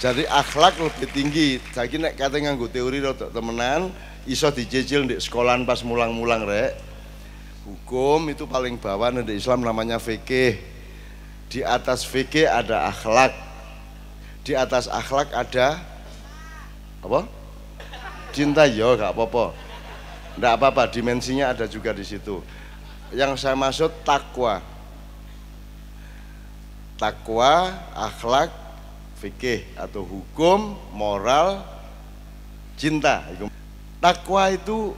Jadi akhlak lebih tinggi. Saiki nek kate nganggo teori rada temenan, iso dicicil di sekolahan pas mulang-mulang rek. Hukum itu paling bawah di Islam namanya fikih. Di atas fikih ada akhlak. Di atas akhlak ada apa? Cinta ya gak apa-apa. Nggak apa-apa, dimensinya ada juga di situ. Yang saya maksud takwa. Takwa, akhlak, fikih atau hukum, moral, cinta. Takwa itu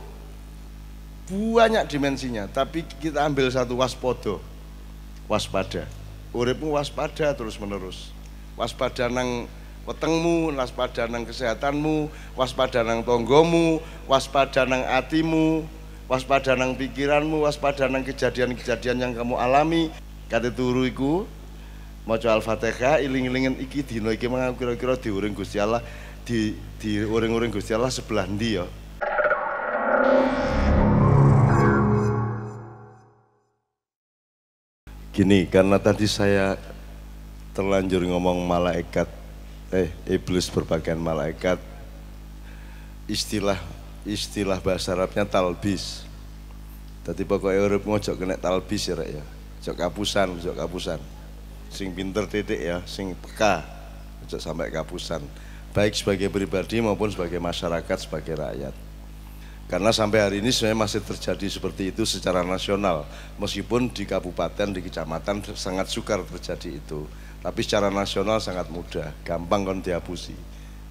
banyak dimensinya, tapi kita ambil satu waspada. Uripmu waspada terus menerus. Waspada nang wetengmu, waspada nang kesehatanmu, waspada nang tonggomu, waspada nang atimu, waspada nang pikiranmu, waspada nang kejadian-kejadian yang kamu alami. Kate turu iku maca Al-Fatihah, iling-ilingen iki dina iki mengaku kira-kira diuring Gusti Allah, diuring-uring Gusti Allah sebelah ndi ya. Gini, karena tadi saya terlanjur ngomong malaikat, iblis berpakaian malaikat, istilah bahasa Arabnya talbis. Tadi pokoknya urip ngojok kena talbis ya rek ya. Jok kapusan. Sing pinter titik ya, sing peka, ojo sampai kapusan. Baik sebagai pribadi maupun sebagai masyarakat, sebagai rakyat. Karena sampai hari ini sebenarnya masih terjadi seperti itu secara nasional. Meskipun di kabupaten, di kecamatan sangat sukar terjadi itu. Tapi secara nasional sangat mudah, gampang kan dihapusi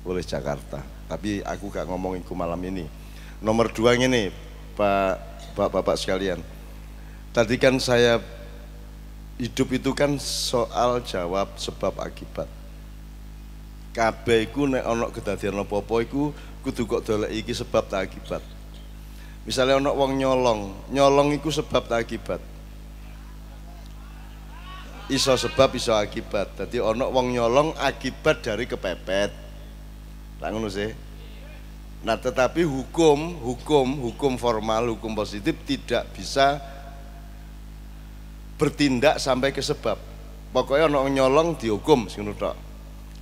oleh Jakarta. Tapi aku gak ngomong itu malam ini. Nomor 2 ini, Bapak sekalian. Tadi kan saya hidup itu kan soal jawab sebab akibat. Kabeh iku nek ana kedadian apa-apa iku kudu kok dolek iki sebab tak akibat. Misalnya ana wong nyolong iku sebab tak akibat. Iso sebab iso akibat. Dadi ana wong nyolong akibat dari kepepet. Lah ngono sih. Nah, tetapi hukum formal, hukum positif tidak bisa bertindak sampai ke sebab. Pokoknya ana nyolong dihukum sing ngono tok.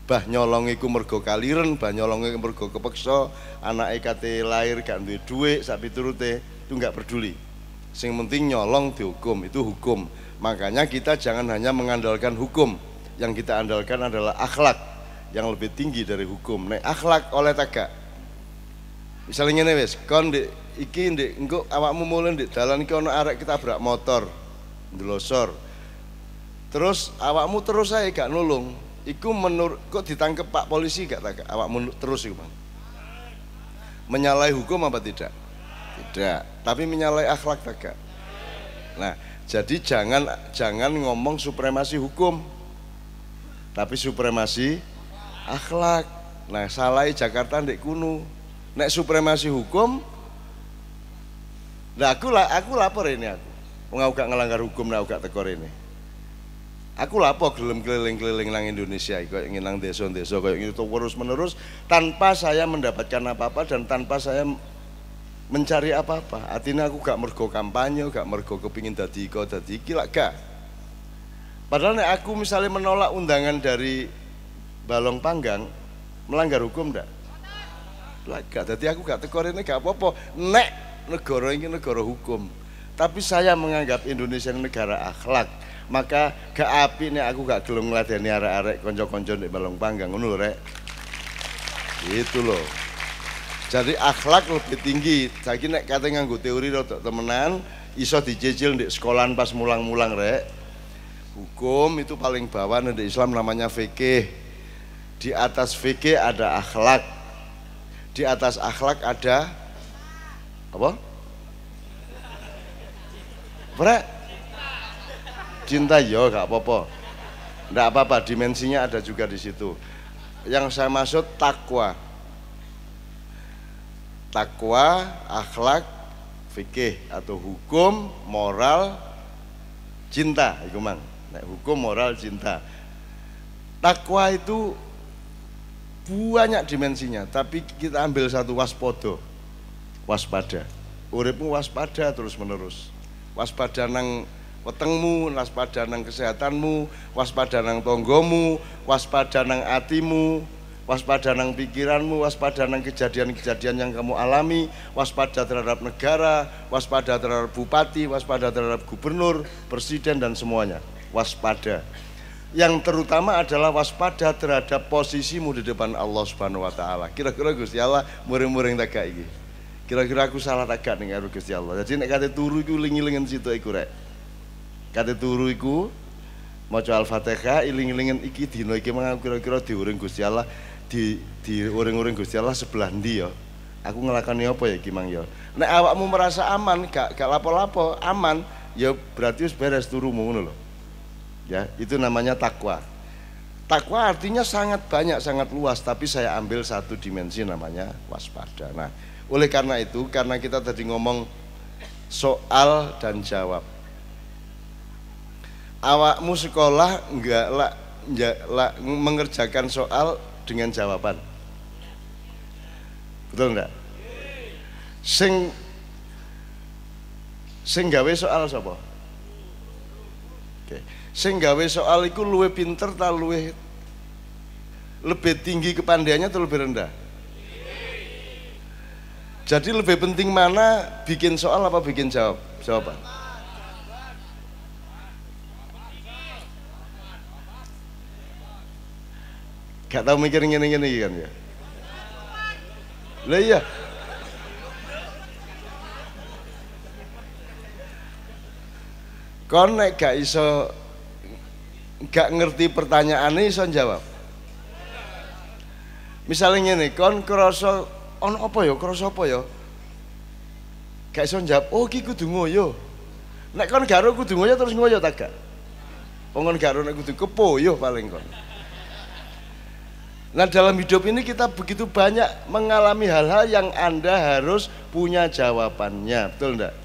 Bah nyolong iku mergo kaliren, bah nyolong iku mergo kepeksa, anake kate lahir gak duwe dhuwit sak piturute, itu enggak peduli. Sing penting nyolong dihukum, itu hukum. Makanya kita jangan hanya mengandalkan hukum. Yang kita andalkan adalah akhlak yang lebih tinggi dari hukum. Nek akhlak oleh tagak. Misalnya ngene wis, kon ndek iki ndek engko awakmu mulih ndek dalan iki ana arek ketabrak motor. Ndelosor. Terus awakmu terus ae gak nulung. Iku menurut kok ditangkep Pak polisi gak tak awakmu terus iku, Bang. Menyalahi hukum apa tidak? Tidak, tapi menyalahi akhlak tak. Nah, jadi jangan ngomong supremasi hukum. Tapi supremasi akhlak. Nah, salahi Jakarta ndek kuno. Nek supremasi hukum, nah aku lapor ini aku. Wong aku gak ngelanggar hukum, nek aku gak tekor ini. Aku lapor gelem keliling-keliling nang Indonesia, koyo nang desa-desa koyo gitu terus-menerus tanpa saya mendapatkan apa-apa dan tanpa saya mencari apa-apa. Artinya aku gak mergo kampanye, gak mergo kepingin dadi iki lak gak. Padahal nek aku misalnya menolak undangan dari Balong Panggang, melanggar hukum ndak? Lak gak. Dadi aku gak tekor ini gak apa-apa. Nek negara ini negara hukum. Tapi saya menganggap Indonesia negara akhlak. Maka gak api nih aku gak gelem ngladeni arek-arek konco-konco di Balong Panggang ngono rek. Gitu loh. Jadi akhlak lebih tinggi. Saiki nek kate nganggo teori rada temenan, iso dicicil di sekolahan pas mulang-mulang rek. Hukum itu paling bawah di Islam namanya fikih. Di atas fikih ada akhlak. Di atas akhlak ada apa? Brek. Cinta ya gak apa-apa. Nggak apa-apa, dimensinya ada juga di situ. Yang saya maksud takwa. Takwa, akhlak, fikih atau hukum, moral, cinta, iku mang. Nah, hukum, moral, cinta. Takwa itu banyak dimensinya, tapi kita ambil satu waspada. Uripmu waspada terus menerus. Waspada nang wetengmu, waspada nang kesehatanmu, waspada nang tonggomu, waspada nang atimu, waspada nang pikiranmu, waspada nang kejadian-kejadian yang kamu alami, waspada terhadap negara, waspada terhadap bupati, waspada terhadap gubernur, presiden dan semuanya. Waspada. Yang terutama adalah waspada terhadap posisimu di depan Allah Subhanahu wa taala. Kira-kira Gusti Allah muring-muring tak gak iki. Kira-kira aku salah tak gak ning karo Gusti Allah. Jadi nek kate turu iku lingi-lingen situ iku rek. Kate turu iku maca Al-Fatihah iling-ilingen iki dina iki mengaku kira-kira diuring Gusti Allah di uring-uring Gusti Allah sebelah ndi ya. Aku ngelakoni apa ya iki mang ya. Nek awakmu merasa aman, gak lapo-lapo, aman, ya berarti wis beres turumu ngono lho. Ya, itu namanya takwa. Takwa artinya sangat banyak, sangat luas, tapi saya ambil satu dimensi namanya waspada. Nah, oleh karena itu, karena kita tadi ngomong soal dan jawab. Awakmu sekolah enggak lah mengerjakan soal dengan jawaban. Betul enggak? Sing gawe soal sapa? Oke. Sing gawe soal iku luwih pinter ta luwih lebih tinggi kepandaiannya atau lebih rendah? Jadi lebih penting mana bikin soal apa bikin jawaban? Gak tahu mikir ngene-ngene kan ya. Lah iya. Kon nek gak iso gak ngerti pertanyaannya iso jawab. Misalnya ngene, kon krasa ono apa ya, krasa apa ya? Gak iso jawab, oh iki kudu ngoyo. Nek kon gak ro kudu ngoyo terus ngoyo ta gak? Wong kon gak ro nek kudu kepoyo paling kon. Nah dalam hidup ini kita begitu banyak mengalami hal-hal yang Anda harus punya jawabannya, betul enggak?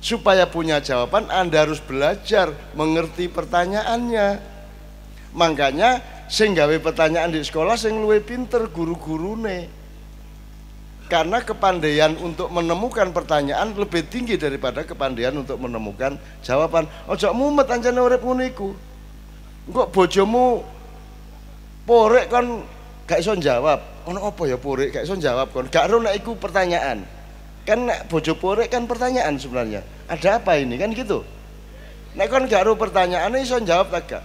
Supaya punya jawaban Anda harus belajar mengerti pertanyaannya. Makanya sing gawe pertanyaan di sekolah sing luwih pinter guru-gurune. Karena kepandaian untuk menemukan pertanyaan lebih tinggi daripada kepandaian untuk menemukan jawaban. Ojo mumet ancane urip ngono iku. Engko bojomu porek kon gak iso jawab. Ono apa ya porek gak iso jawab kon. Gak ero nek iku pertanyaan. Kan nek bojo porek kan pertanyaan sebenarnya. Ada apa ini kan gitu. Nek kon gak ero pertanyaane iso jawab tak gak.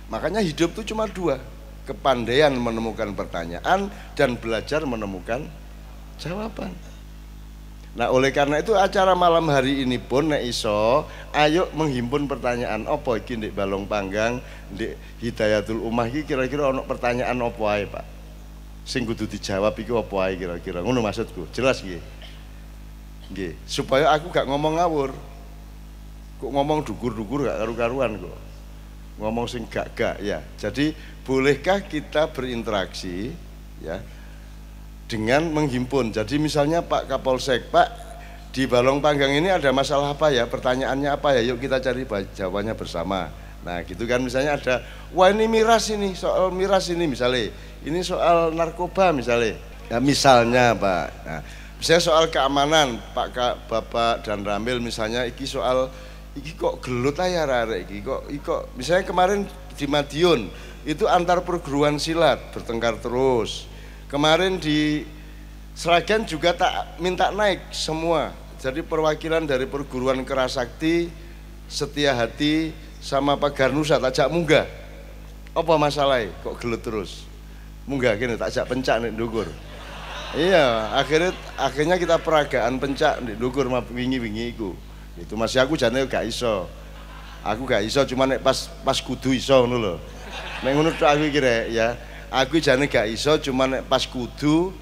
Makanya hidup itu cuma dua, kepandaian menemukan pertanyaan dan belajar menemukan jawaban. Nah oleh karena itu acara malam hari ini pun nek iso ayo menghimpun pertanyaan apa iki ndek Balong Panggang, ndek Hidayatul Ummah iki kira-kira ono pertanyaan apa ae Pak sing kudu dijawab iki apa ae kira-kira ngono maksudku. Jelas nggih. Nggih, supaya aku gak ngomong ngawur. Kok ngomong dukur-dukur gak karu-karuan kok. Ngomong sing gak ya. Jadi bolehkah kita berinteraksi ya dengan menghimpun. Jadi misalnya Pak Kapolsek, Pak di Balong Panggang ini ada masalah apa ya, pertanyaannya apa ya, yuk kita cari jawabannya bersama. Nah gitu kan, misalnya ada, wah ini miras ini, soal miras ini misalnya, ini soal narkoba misalnya ya, misalnya Pak. Nah misalnya soal keamanan Bapak dan Ramil misalnya, iki soal iki kok gelut aja arek iki kok misalnya kemarin di Madiun itu antar perguruan silat bertengkar terus. Kemarin di Sragen juga tak minta naik semua. Jadi perwakilan dari perguruan Kerasakti, Setia Hati sama Pagar Nusa takjak munggah. Apa masalahnya kok gelut terus? Munggah gini takjak pencak nih ndukur. Iya, akhirnya kita peragaan pencak nih ndukur wingi-wingi iku. Itu masih aku jane gak iso. Aku gak iso cuma nek pas kudu iso ngono lho. Nek ngono tok aku iki rek ya. Aku jane gak iso cuma nek pas kudu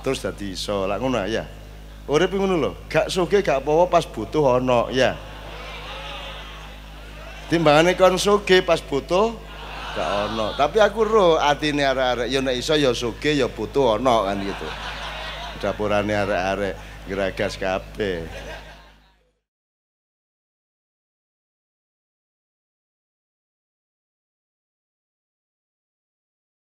terus dadi iso. Lah ngono ya. Urip ngono lho. Gak sugih gak apa-apa pas butuh ono ya. Timbangane kon sugih pas butuh gak ono. Tapi aku ro atine arek-arek ya nek iso ya sugih ya butuh ono kan gitu. Dapurane arek-arek geragas kabeh.